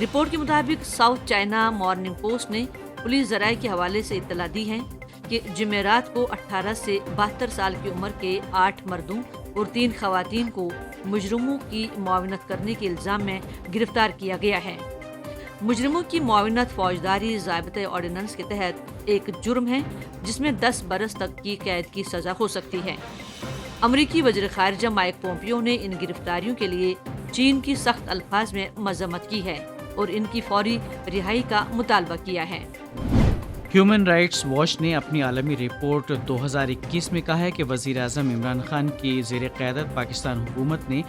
Report کے مطابق south China morning post نے پولیس ذرائع کے حوالے سے اطلاع دی ہے کہ جمعرات کو 18 سے 72 سال کی عمر کے 8 مردوں اور 3 خواتین کو مجرموں کی معاونت کرنے کے الزام میں گرفتار کیا گیا ہے۔ مجرموں کی معاونت فوجداری ضابطۂ آرڈیننس کے تحت ایک جرم ہے جس میں 10 برس تک کی قید کی سزا ہو سکتی ہے۔ امریکی وزیر خارجہ مائک پومپیو نے ان گرفتاریوں کے لیے چین کی سخت الفاظ میں مذمت کی ہے اور ان کی فوری رہائی کا مطالبہ کیا ہے۔ ہیومن رائٹس واچ نے اپنی عالمی رپورٹ 2021 میں کہا ہے کہ وزیر اعظم عمران خان کی زیر قیادت پاکستان حکومت نے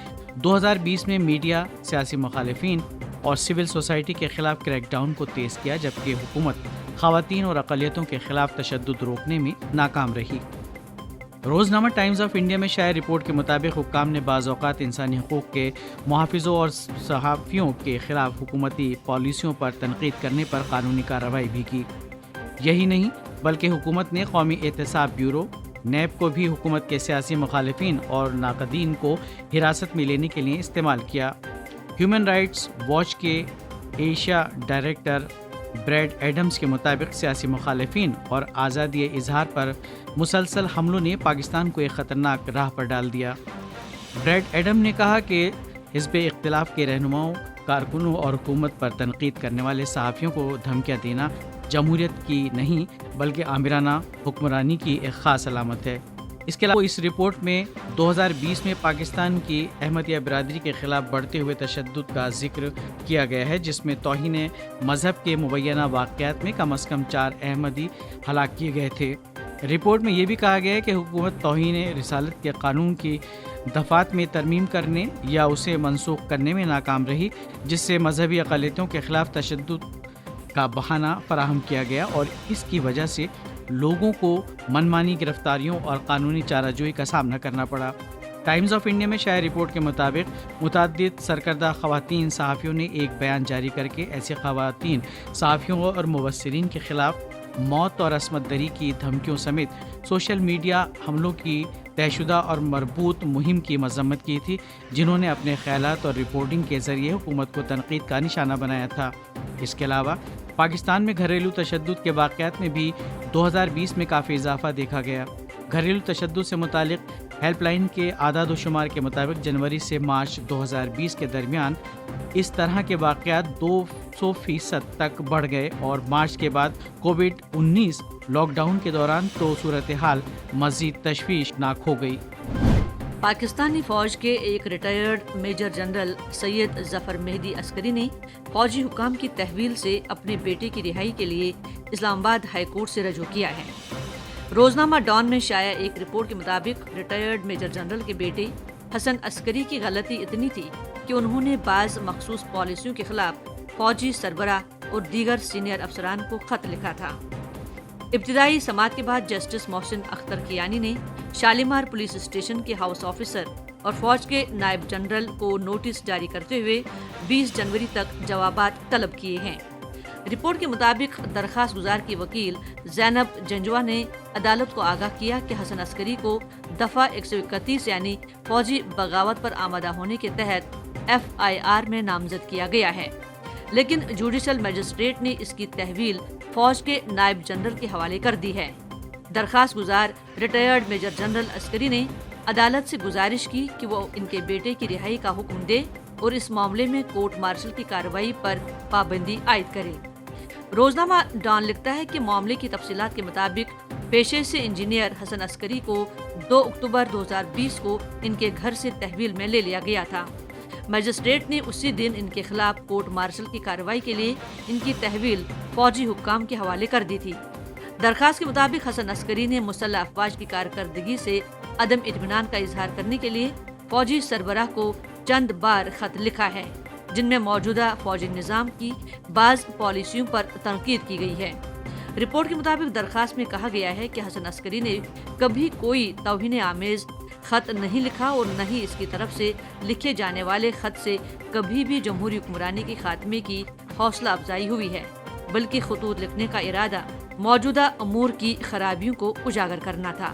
2020 میں میڈیا، سیاسی مخالفین اور سول سوسائٹی کے خلاف کریک ڈاؤن کو تیز کیا، جبکہ حکومت خواتین اور اقلیتوں کے خلاف تشدد روکنے میں ناکام رہی۔ روزنامہ ٹائمز آف انڈیا میں شائع رپورٹ کے مطابق حکام نے بعض اوقات انسانی حقوق کے محافظوں اور صحافیوں کے خلاف حکومتی پالیسیوں پر تنقید کرنے پر قانونی کارروائی بھی کی۔ یہی نہیں بلکہ حکومت نے قومی احتساب بیورو نیب کو بھی حکومت کے سیاسی مخالفین اور ناقدین کو حراست میں لینے کے لیے استعمال کیا۔ ہیومن رائٹس واچ کے ایشیا ڈائریکٹر بریڈ ایڈمز کے مطابق سیاسی مخالفین اور آزادی اظہار پر مسلسل حملوں نے پاکستان کو ایک خطرناک راہ پر ڈال دیا۔ بریڈ ایڈم نے کہا کہ حزب اختلاف کے رہنماؤں، کارکنوں اور حکومت پر تنقید کرنے والے صحافیوں کو دھمکیاں دینا جمہوریت کی نہیں بلکہ آمرانہ حکمرانی کی ایک خاص علامت ہے۔ اس کے علاوہ اس رپورٹ میں 2020 میں پاکستان کی احمدیہ برادری کے خلاف بڑھتے ہوئے تشدد کا ذکر کیا گیا ہے، جس میں توہین مذہب کے مبینہ واقعات میں کم از کم 4 احمدی ہلاک کیے گئے تھے۔ رپورٹ میں یہ بھی کہا گیا ہے کہ حکومت توہین رسالت کے قانون کی دفعات میں ترمیم کرنے یا اسے منسوخ کرنے میں ناکام رہی، جس سے مذہبی اقلیتوں کے خلاف تشدد کا بہانہ فراہم کیا گیا اور اس کی وجہ سے لوگوں کو منمانی گرفتاریوں اور قانونی چارہ جوئی کا سامنا کرنا پڑا۔ ٹائمز آف انڈیا میں شائع رپورٹ کے مطابق متعدد سرکردہ خواتین صحافیوں نے ایک بیان جاری کر کے ایسے خواتین صحافیوں اور مبصرین کے خلاف موت اور عصمت دری کی دھمکیوں سمیت سوشل میڈیا حملوں کی طے شدہ اور مربوط مہم کی مذمت کی تھی، جنہوں نے اپنے خیالات اور رپورٹنگ کے ذریعے حکومت کو تنقید کا نشانہ بنایا تھا۔ اس کے علاوہ پاکستان میں گھریلو تشدد کے واقعات میں بھی 2020 میں کافی اضافہ دیکھا گیا۔ گھریلو تشدد سے متعلق ہیلپ لائن کے اعداد و شمار کے مطابق جنوری سے مارچ 2020 کے درمیان اس طرح کے واقعات 200% تک بڑھ گئے اور مارچ کے بعد کووڈ-19 لاک ڈاؤن کے دوران تو صورتحال مزید تشویشناک ہو گئی۔ پاکستانی فوج کے ایک ریٹائرڈ میجر جنرل سید ظفر مہدی عسکری نے فوجی حکام کی تحویل سے اپنے بیٹے کی رہائی کے لیے اسلام آباد ہائی کورٹ سے رجوع کیا ہے۔ روزنامہ ڈان میں شائع ایک رپورٹ کے مطابق ریٹائرڈ میجر جنرل کے بیٹے حسن عسکری کی غلطی اتنی تھی کہ انہوں نے بعض مخصوص پالیسیوں کے خلاف فوجی سربراہ اور دیگر سینئر افسران کو خط لکھا تھا۔ ابتدائی سماعت کے بعد جسٹس محسن اختر کیانی نے شالیمار پولیس اسٹیشن کے ہاؤس آفیسر اور فوج کے نائب جنرل کو نوٹس جاری کرتے ہوئے 20 جنوری تک جوابات طلب کیے ہیں۔ رپورٹ کے مطابق درخواست گزار کی وکیل زینب جنجوا نے عدالت کو آگاہ کیا کہ حسن عسکری کو دفعہ 131 یعنی فوجی بغاوت پر آمادہ ہونے کے تحت FIR میں نامزد کیا گیا ہے، لیکن جوڈیشل میجسٹریٹ نے اس کی تحویل فوج کے نائب جنرل کے حوالے کر دی ہے۔ درخواست گزار ریٹائرڈ میجر جنرل عسکری نے عدالت سے گزارش کی کہ وہ ان کے بیٹے کی رہائی کا حکم دے اور اس معاملے میں کورٹ مارشل کی کارروائی پر پابندی عائد کرے۔ روزنامہ ڈان لکھتا ہے کہ معاملے کی تفصیلات کے مطابق پیشے سے انجینئر حسن عسکری کو 2 اکتوبر 2020 کو ان کے گھر سے تحویل میں لے لیا گیا تھا۔ میجسٹریٹ نے اسی دن ان کے خلاف کورٹ مارشل کی کارروائی کے لیے ان کی تحویل فوجی حکام کے حوالے کر دی تھی۔ درخواست کے مطابق حسن عسکری نے مسلح افواج کی کارکردگی سے عدم اطمینان کا اظہار کرنے کے لیے فوجی سربراہ کو چند بار خط لکھا ہے، جن میں موجودہ فوجی نظام کی بعض پالیسیوں پر تنقید کی گئی ہے۔ رپورٹ کے مطابق درخواست میں کہا گیا ہے کہ حسن عسکری نے کبھی کوئی توہین آمیز خط نہیں لکھا اور نہ ہی اس کی طرف سے لکھے جانے والے خط سے کبھی بھی جمہوری حکمرانی کے خاتمے کی حوصلہ افزائی ہوئی ہے، بلکہ خطوط لکھنے کا ارادہ موجودہ امور کی خرابیوں کو اجاگر کرنا تھا۔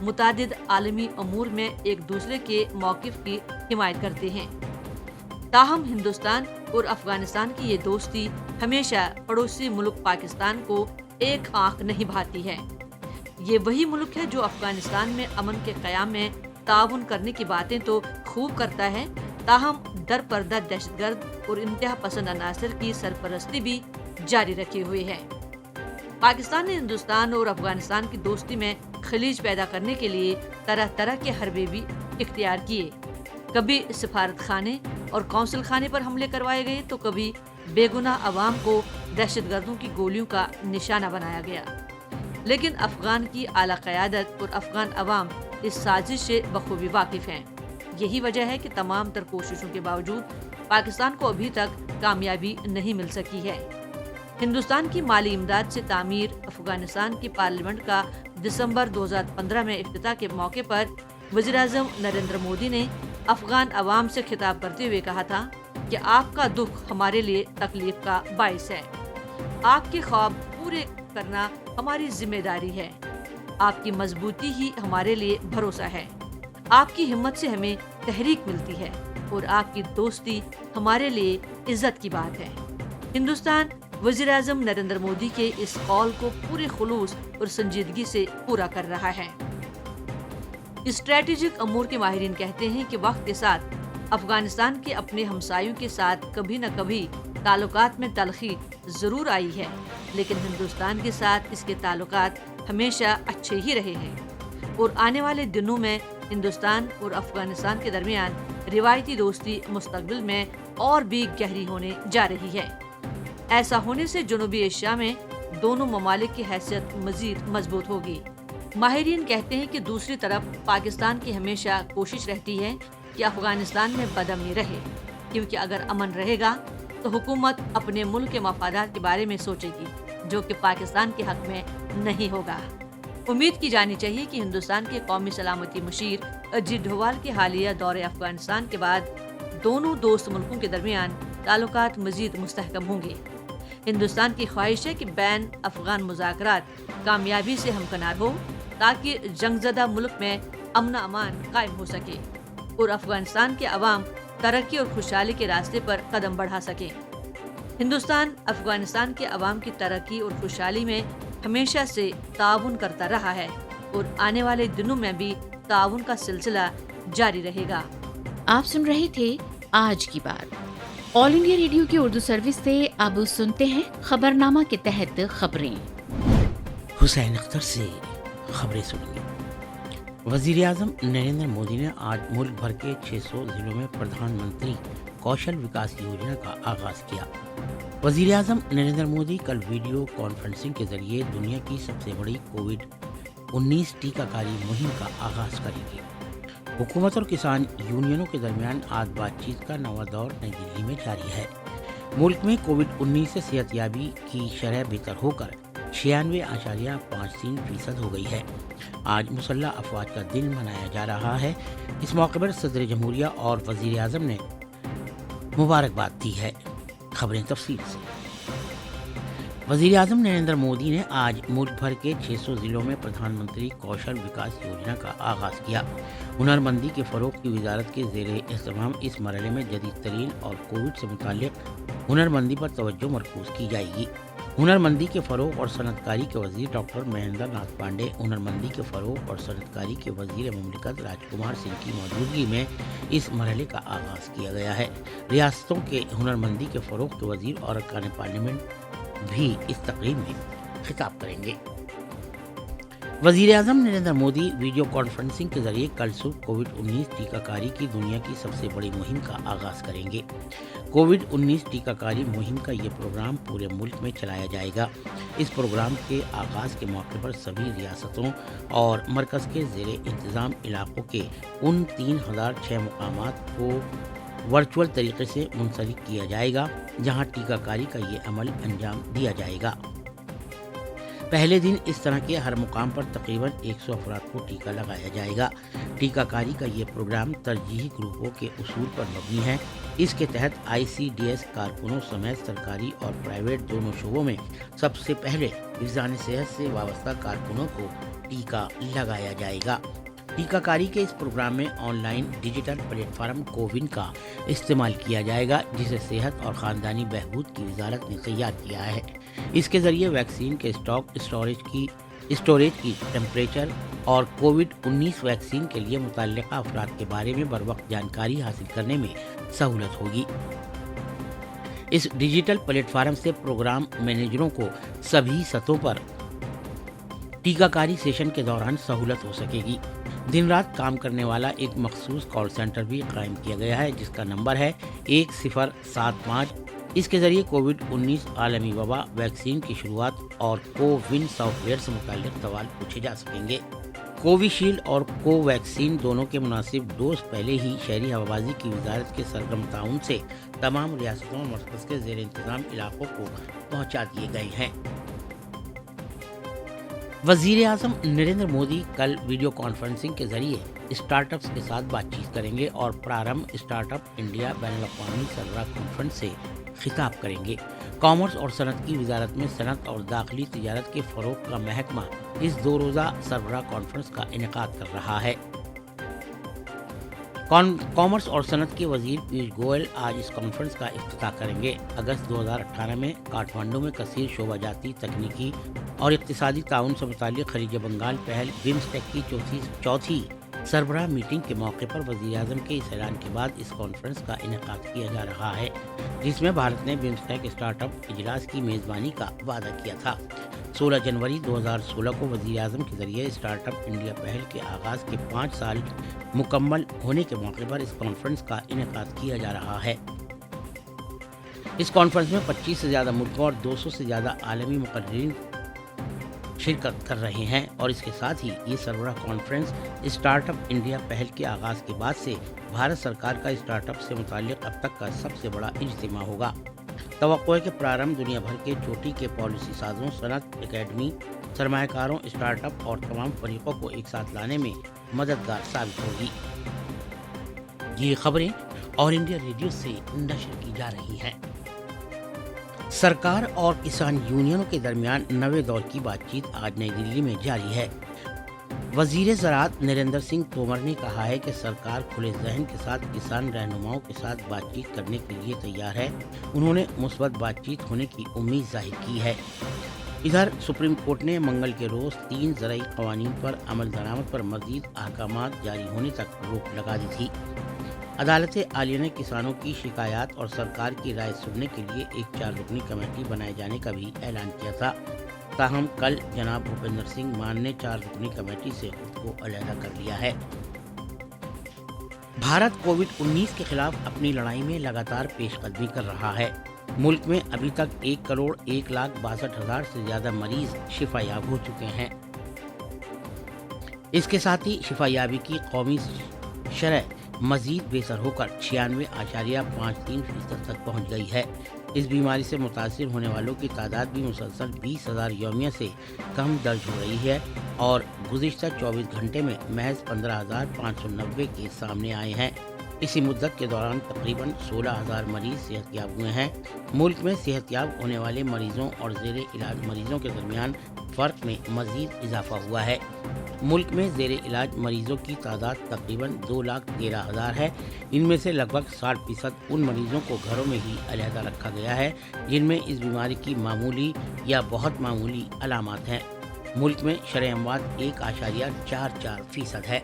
متعدد عالمی امور میں ایک دوسرے کے موقف کی حمایت کرتے ہیں۔ تاہم ہندوستان اور افغانستان کی یہ دوستی ہمیشہ پڑوسی ملک پاکستان کو ایک آنکھ نہیں بھاتی ہے۔ یہ وہی ملک ہے جو افغانستان میں امن کے قیام میں تعاون کرنے کی باتیں تو خوب کرتا ہے، تاہم در پردہ دہشت گرد اور انتہا پسند عناصر کی سرپرستی بھی جاری رکھے ہوئے ہے۔ پاکستان نے ہندوستان اور افغانستان کی دوستی میں خلیج پیدا کرنے کے لیے طرح طرح کے حربے بھی اختیار کیے۔ کبھی سفارت خانے اور قونصل خانے پر حملے کروائے گئے تو کبھی بے گناہ عوام کو دہشت گردوں کی گولیوں کا نشانہ بنایا گیا۔ لیکن افغان کی اعلیٰ قیادت اور افغان عوام اس سازش سے بخوبی واقف ہیں۔ یہی وجہ ہے کہ تمام تر کوششوں کے باوجود پاکستان کو ابھی تک کامیابی نہیں مل سکی ہے۔ ہندوستان کی مالی امداد سے تعمیر افغانستان کی پارلیمنٹ کا دسمبر 2015 میں افتتاح کے موقع پر وزیر اعظم نریندر مودی نے افغان عوام سے خطاب کرتے ہوئے کہا تھا کہ آپ کا دکھ ہمارے لیے تکلیف کا باعث ہے، آپ کے خواب پورے کرنا ہماری ذمہ داری ہے، آپ کی مضبوطی ہی ہمارے لیے بھروسہ ہے، آپ کی ہمت سے ہمیں تحریک ملتی ہے اور آپ کی دوستی ہمارے لیے عزت کی بات ہے۔ ہندوستان وزیر اعظم نریندر مودی کے اس قول کو پورے خلوص اور سنجیدگی سے پورا کر رہا ہے۔ اسٹریٹجک امور کے ماہرین کہتے ہیں کہ وقت کے ساتھ افغانستان کے اپنے ہمسایوں کے ساتھ کبھی نہ کبھی تعلقات میں تلخی ضرور آئی ہے، لیکن ہندوستان کے ساتھ اس کے تعلقات ہمیشہ اچھے ہی رہے ہیں اور آنے والے دنوں میں ہندوستان اور افغانستان کے درمیان روایتی دوستی مستقبل میں اور بھی گہری ہونے جا رہی ہے۔ ایسا ہونے سے جنوبی ایشیا میں دونوں ممالک کی حیثیت مزید مضبوط ہوگی۔ ماہرین کہتے ہیں کہ دوسری طرف پاکستان کی ہمیشہ کوشش رہتی ہے کہ افغانستان میں بدامنی رہے، کیونکہ اگر امن رہے گا تو حکومت اپنے ملک کے مفادات کے بارے میں سوچے گی، جو کہ پاکستان کے حق میں نہیں ہوگا۔ امید کی جانی چاہیے کہ ہندوستان کے قومی سلامتی مشیر اجیت ڈوبھال کے حالیہ دورے افغانستان کے بعد دونوں دوست ملکوں کے درمیان تعلقات مزید مستحکم ہوں گے۔ ہندوستان کی خواہش ہے کہ بین افغان مذاکرات کامیابی سے ہمکنار ہو تاکہ جنگ زدہ ملک میں امن و امان قائم ہو سکے اور افغانستان کے عوام ترقی اور خوشحالی کے راستے پر قدم بڑھا سکیں۔ ہندوستان افغانستان کے عوام کی ترقی اور خوشحالی میں ہمیشہ سے تعاون کرتا رہا ہے اور آنے والے دنوں میں بھی تعاون کا سلسلہ جاری رہے گا۔ آپ سن رہے تھے آج کی بات۔ آل انڈیا ریڈیو کی اردو سروس سے اب سنتے ہیں خبرنامہ کے تحت خبریں۔ حسین اختر سے خبریں سنیں گے۔ وزیر اعظم نریندر مودی نے آج ملک بھر کے 600 ضلعوں میں پردھان منتری کوشل وکاس یوجنا کا آغاز کیا۔ وزیر اعظم نریندر مودی کل ویڈیو کانفرنسنگ کے ذریعے دنیا کی سب سے بڑی کووڈ-19 ٹیکہ کاری مہم کا آغاز کریں گے۔ حکومت اور کسان یونینوں کے درمیان آج بات چیت کا نواں دور نئی دلی میں جاری ہے۔ ملک میں کووڈ-19 سے صحت یابی کی شرح بہتر ہو کر 96.53% ہو گئی ہے۔ آج مسلح افواج کا دن منایا جا رہا ہے۔ اس موقع پر صدر جمہوریہ اور وزیر اعظم نے مبارکباد دی ہے۔ خبریں تفصیل سے۔ وزیر اعظم نریندر مودی نے آج ملک بھر کے 600 ضلعوں میں پردھان منتری کوشل وکاس یوجنا کا آغاز کیا۔ ہنرمندی کے فروغ کی وزارت کے زیر اہتمام اس مرحلے میں جدید ترین اور کووڈ سے متعلق ہنرمندی پر توجہ مرکوز کی جائے گی۔ ہنرمندی کے فروغ اور صنعت کاری کے وزیر ڈاکٹر مہندر ناتھ پانڈے، ہنرمندی کے فروغ اور صنعت کاری کے وزیر مملکت راج کمار سنگھ کی موجودگی میں اس مرحلے کا آغاز کیا گیا ہے۔ ریاستوں کے ہنرمندی کے فروغ کے وزیر اور ارکان پارلیمنٹ بھی اس تقریب میں خطاب کریں گے۔ وزیر اعظم نریندر مودی ویڈیو کانفرنسنگ کے ذریعے کل صبح کووڈ-19 ٹیکہ کاری کی دنیا کی سب سے بڑی مہم کا آغاز کریں گے۔ کووڈ-19 ٹیکہ کاری مہم کا یہ پروگرام پورے ملک میں چلایا جائے گا۔ اس پروگرام کے آغاز کے موقع پر سبھی ریاستوں اور مرکز کے زیر انتظام علاقوں کے ان 3006 مقامات کو ورچوئل طریقے سے منسلک کیا جائے گا جہاں ٹیکہ کاری کا یہ عمل انجام دیا جائے گا۔ پہلے دن اس طرح کے ہر مقام پر تقریباً 100 افراد کو ٹیکہ لگایا جائے گا۔ ٹیکہ کاری کا یہ پروگرام ترجیحی گروپوں کے اصول پر مبنی ہے۔ اس کے تحت ICDS کارکنوں سمیت سرکاری اور پرائیویٹ دونوں شعبوں میں سب سے پہلے حفظان صحت سے وابستہ کارکنوں کو ٹیکہ لگایا جائے گا۔ ٹیکہ کاری کے اس پروگرام میں on line digital plate form CoWIN کا استعمال کیا جائے گا، جسے صحت اور خاندانی بہبود کی وزارت نے تیار کیا ہے۔ اس کے ذریعے ویکسین کے اسٹوریج کی ٹیمپریچر اور کووڈ-19 ویکسین کے لیے متعلقہ افراد کے بارے میں بروقت جانکاری حاصل کرنے میں سہولت ہوگی۔ اس ڈیجیٹل پلیٹ فارم سے پروگرام مینیجروں کو سبھی سطحوں پر ٹیکہ کاری سیشن کے دوران سہولت ہو سکے گی۔ دن رات کام کرنے والا ایک مخصوص کال سینٹر بھی قائم کیا گیا ہے، جس کا نمبر ہے 1075۔ اس کے ذریعے کووڈ-19 عالمی وبا، ویکسین کی شروعات اور کوون سافٹ ویئر سے متعلق سوال پوچھے جا سکیں گے۔ کووشیلڈ اور کو ویکسین دونوں کے مناسب ڈوز پہلے ہی شہری ہوابازی کی وزارت کے سرگرم تعاون سے تمام ریاستوں اور مرکز کے زیر انتظام علاقوں کو پہنچا دیے گئے ہیں۔ وزیر اعظم نریندر مودی کل ویڈیو کانفرنسنگ کے ذریعے اسٹارٹ اپس کے ساتھ بات چیت کریں گے اور پرارمبھ اسٹارٹ اپ انڈیا بین الاقوامی سربراہ کانفرنس سے خطاب کریں گے۔ کامرس اور صنعت کی وزارت میں صنعت اور داخلی تجارت کے فروغ کا محکمہ اس 2 روزہ سربراہ کانفرنس کا انعقاد کر رہا ہے۔ کامرس اور صنعت کے وزیر پیوش گوئل آج اس کانفرنس کا افتتاح کریں گے۔ اگست 2018 میں کاٹھمانڈو میں کثیر شعبہ جاتی تکنیکی اور اقتصادی تعاون سے متعلق خلیج بنگال پہل بمسٹیک کی چوتھی سربراہ میٹنگ کے موقع پر وزیر اعظم کے اس اعلان کے بعد اس کانفرنس کا انعقاد کیا جا رہا ہے، جس میں بھارت نے بمسٹیک اسٹارٹ اپ اجلاس کی میزبانی کا وعدہ کیا تھا۔ 16 جنوری 2016 کو وزیر اعظم کے ذریعے اسٹارٹ اپ انڈیا پہل کے آغاز کے 5 سال مکمل ہونے کے موقع پر اس کانفرنس کا انعقاد کیا جا رہا ہے۔ اس کانفرنس میں 25 سے زیادہ ملکوں اور 200 سے زیادہ عالمی مقررین شرکت کر رہے ہیں، اور اس کے ساتھ ہی یہ سربراہ کانفرنس اسٹارٹ اپ انڈیا پہل کے آغاز کے بعد سے بھارت سرکار کا اسٹارٹ اپ سے متعلق اب تک کا سب سے بڑا اجتماع ہوگا۔ توقع ہے کہ پرارمبھ دنیا بھر کے چوٹی کے پالیسی سازوں، صنعت اکیڈمی، سرمایہ کاروں، اسٹارٹ اپ اور تمام فریقوں کو ایک ساتھ لانے میں مددگار ثابت ہوگی۔ یہ خبریں آل انڈیا ریڈیو سے نشر کی جا رہی ہیں۔ سرکار اور کسان یونینوں کے درمیان نویں دور کی بات چیت آج نئی دلی میں جاری ہے۔ وزیر زراعت نریندر سنگھ تومر نے کہا ہے کہ سرکار کھلے ذہن کے ساتھ کسان رہنماؤں کے ساتھ بات چیت کرنے کے لیے تیار ہے۔ انہوں نے مثبت بات چیت ہونے کی امید ظاہر کی ہے۔ ادھر سپریم کورٹ نے منگل کے روز 3 زرعی قوانین پر عمل درآمد پر مزید احکامات جاری ہونے تک روک لگا دی تھی۔ عدالت عالیہ نے کسانوں کی شکایات اور سرکار کی رائے سننے کے لیے ایک 4 رکنی کمیٹی بنائے جانے کا بھی اعلان کیا تھا، تاہم کل جناب بھوپندر سنگھ مان نے 4 رکنی کمیٹی سے خود کو علیحدہ کر لیا ہے۔ بھارت کووڈ-19 کے خلاف اپنی لڑائی میں لگاتار پیش قدمی کر رہا ہے۔ ملک میں ابھی تک 1,01,62,000 سے زیادہ مریض شفا یاب ہو چکے ہیں۔ اس کے ساتھ ہی شفا یابی کی قومی شرح مزید بہتر ہو کر 96.53% تک پہنچ گئی ہے۔ اس بیماری سے متاثر ہونے والوں کی تعداد بھی مسلسل 20,000 یومیہ سے کم درج ہو رہی ہے اور گزشتہ 24 گھنٹے میں محض 15,590 کیس سامنے آئے ہیں۔ اسی مدت کے دوران تقریباً 16,000 مریض صحت یاب ہوئے ہیں۔ ملک میں صحت یاب ہونے والے مریضوں اور زیر علاج مریضوں کے درمیان فرق میں مزید اضافہ ہوا ہے۔ ملک میں زیر علاج مریضوں کی تعداد تقریباً 2,13,000 ہے۔ ان میں سے لگ بھگ 60% ان مریضوں کو گھروں میں ہی علیحدہ رکھا گیا ہے جن میں اس بیماری کی معمولی یا بہت معمولی علامات ہیں۔ ملک میں شرح اموات 1.44% ہے۔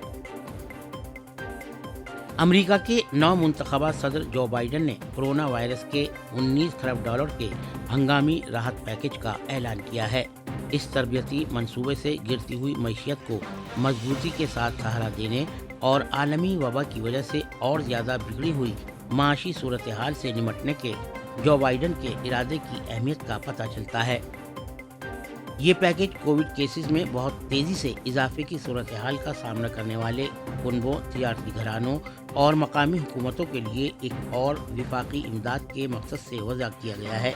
امریکہ کے نو منتخبہ صدر جو بائیڈن نے کورونا وائرس کے $19 کروڑ کے ہنگامی راحت پیکج کا اعلان کیا ہے۔ اس تربیتی منصوبے سے گرتی ہوئی معیشت کو مضبوطی کے ساتھ سہارا دینے اور عالمی وبا کی وجہ سے اور زیادہ بگڑی ہوئی معاشی صورتحال سے نمٹنے کے جو بائیڈن کے ارادے کی اہمیت کا پتہ چلتا ہے۔ یہ پیکج کووڈ کیسز میں بہت تیزی سے اضافے کی صورتحال کا سامنا کرنے والے کنبوں، تجارتی گھرانوں اور مقامی حکومتوں کے لیے ایک اور وفاقی امداد کے مقصد سے وضع کیا گیا ہے۔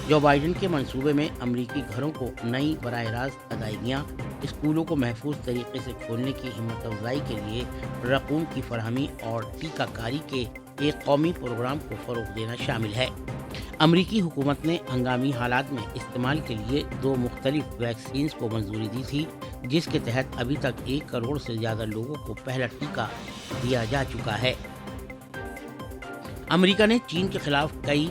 جو بائیڈن کے منصوبے میں امریکی گھروں کو نئی براہ راست ادائیگیاں اسکولوں کو محفوظ طریقے سے کھولنے کی ہمت افزائی کے لیے رقوم کی فراہمی اور ٹیکہ کاری کے ایک قومی پروگرام کو فروغ دینا شامل ہے۔ امریکی حکومت نے ہنگامی حالات میں استعمال کے لیے 2 مختلف ویکسینز کو منظوری دی تھی، جس کے تحت ابھی تک 1 کروڑ سے زیادہ لوگوں کو پہلا ٹیکہ دیا جا چکا ہے۔ امریکہ نے چین کے خلاف کئی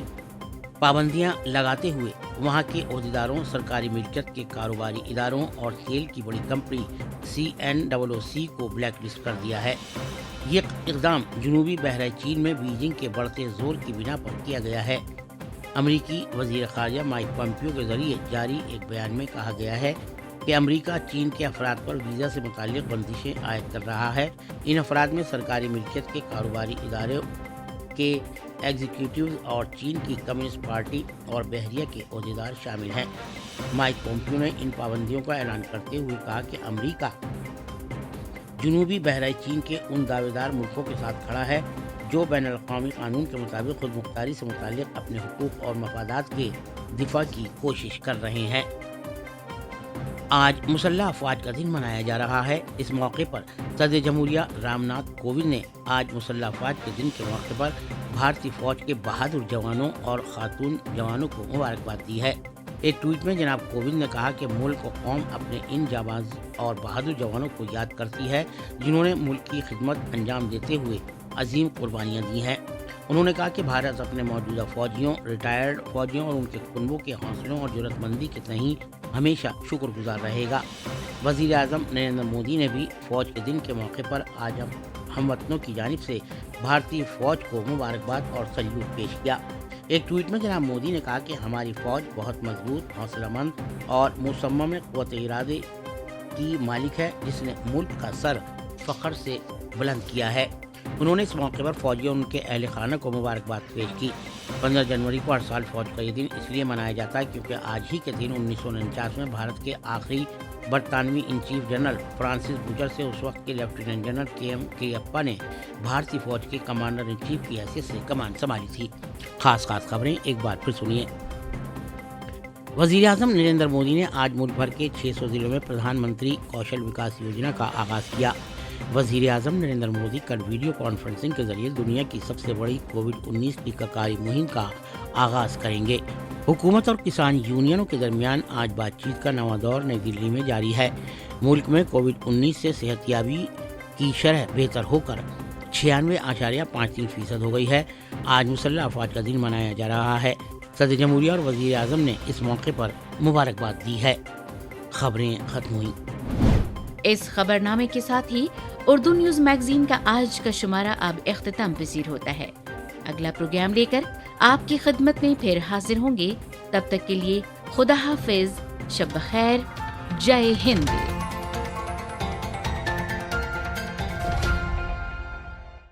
پابندیاں لگاتے ہوئے وہاں کے عہدیداروں، سرکاری ملکیت کے کاروباری اداروں اور تیل کی بڑی کمپنی CNOOC کو بلیک لسٹ کر دیا ہے۔ یہ اقدام جنوبی بحیرہ چین میں بیجنگ کے بڑھتے زور کی بنا پر کیا گیا ہے۔ امریکی وزیر خارجہ مائک پومپیو کے ذریعے جاری ایک بیان میں کہا گیا ہے کہ امریکہ چین کے افراد پر ویزا سے متعلق بندشیں عائد کر رہا ہے۔ ان افراد میں سرکاری ملکیت کے کاروباری اداروں کے ایگزیکٹوز اور چین کی کمیونسٹ پارٹی اور بحریہ کے عہدیدار شامل ہیں۔ مائک پومپیو نے ان پابندیوں کا اعلان کرتے ہوئے کہا کہ امریکہ جنوبی بحیرہ چین کے ان دعوے دار ملکوں کے ساتھ کھڑا ہے جو بین الاقوامی قانون کے مطابق خود مختاری سے متعلق اپنے حقوق اور مفادات کے دفاع کی کوشش کر رہے ہیں۔ آج مسلح افواج کا دن منایا جا رہا ہے۔ اس موقع پر صدر جمہوریہ رام ناتھ کووند نے آج مسلح افواج کے دن کے موقع پر بھارتی فوج کے بہادر جوانوں اور خاتون جوانوں کو مبارکباد دی ہے۔ ایک ٹویٹ میں جناب کووند نے کہا کہ ملک و قوم اپنے ان جانباز اور بہادر جوانوں کو یاد کرتی ہے جنہوں نے ملک کی خدمت انجام دیتے ہوئے عظیم قربانیاں دی ہیں۔ انہوں نے کہا کہ بھارت اپنے موجودہ فوجیوں، ریٹائرڈ فوجیوں اور ان کے خنبوں کے حوصلوں اور جرات مندی کے تئیں ہمیشہ شکر گزار رہے گا۔ وزیر اعظم نریندر مودی نے بھی فوج کے دن کے موقع پر آج ہم وطنوں کی جانب سے بھارتی فوج کو مبارکباد اور سلیوٹ پیش کیا۔ ایک ٹویٹ میں جناب مودی نے کہا کہ ہماری فوج بہت مضبوط، حوصلہ مند اور مصمم قوت ارادے کی مالک ہے جس نے ملک کا سر فخر سے بلند کیا ہے۔ انہوں نے اس موقع پر فوجیوں اور ان کے اہل خانہ کو مبارکباد پیش کی۔ 15 جنوری کو ہر سال فوج کا یہ دن اس لیے منایا جاتا ہے کیونکہ آج ہی کے دن 1949 میں بھارت کے آخری برطانوی in chief general Francis butcher سے اس وقت کے لیفٹیننٹ جنرل KM کریپا نے بھارتی فوج کے کمانڈر ان چیف کی حیثیت سے کمان سنبھالی تھی۔ خاص خبریں ایک بار پھر سنیے۔ وزیر اعظم نریندر مودی نے آج ملک بھر کے 600 ضلعوں میں پردھان منتری کوشل وکاس یوجنا کا آغاز کیا۔ وزیر اعظم نریندر مودی کل ویڈیو کانفرنسنگ کے ذریعے دنیا کی سب سے بڑی کووڈ-19 ٹیکہ کاری مہم کا آغاز کریں گے۔ حکومت اور کسان یونینوں کے درمیان آج بات چیت کا نواں دور نئی دلی میں جاری ہے۔ ملک میں کووڈ-19 سے صحت یابی کی شرح بہتر ہو کر 96.53% ہو گئی ہے۔ آج مسلح افواج کا دن منایا جا رہا ہے۔ صدر جمہوریہ اور وزیر اعظم نے اس موقع پر مبارکباد دی ہے۔ خبریں ختم ہوئیں۔ اس خبرنامے کے ساتھ ہی اردو نیوز میگزین کا آج کا شمارہ اب اختتام پذیر ہوتا ہے۔ اگلا پروگرام لے کر آپ کی خدمت میں پھر حاضر ہوں گے۔ تب تک کے لیے خدا حافظ، شب بخیر، جے ہند۔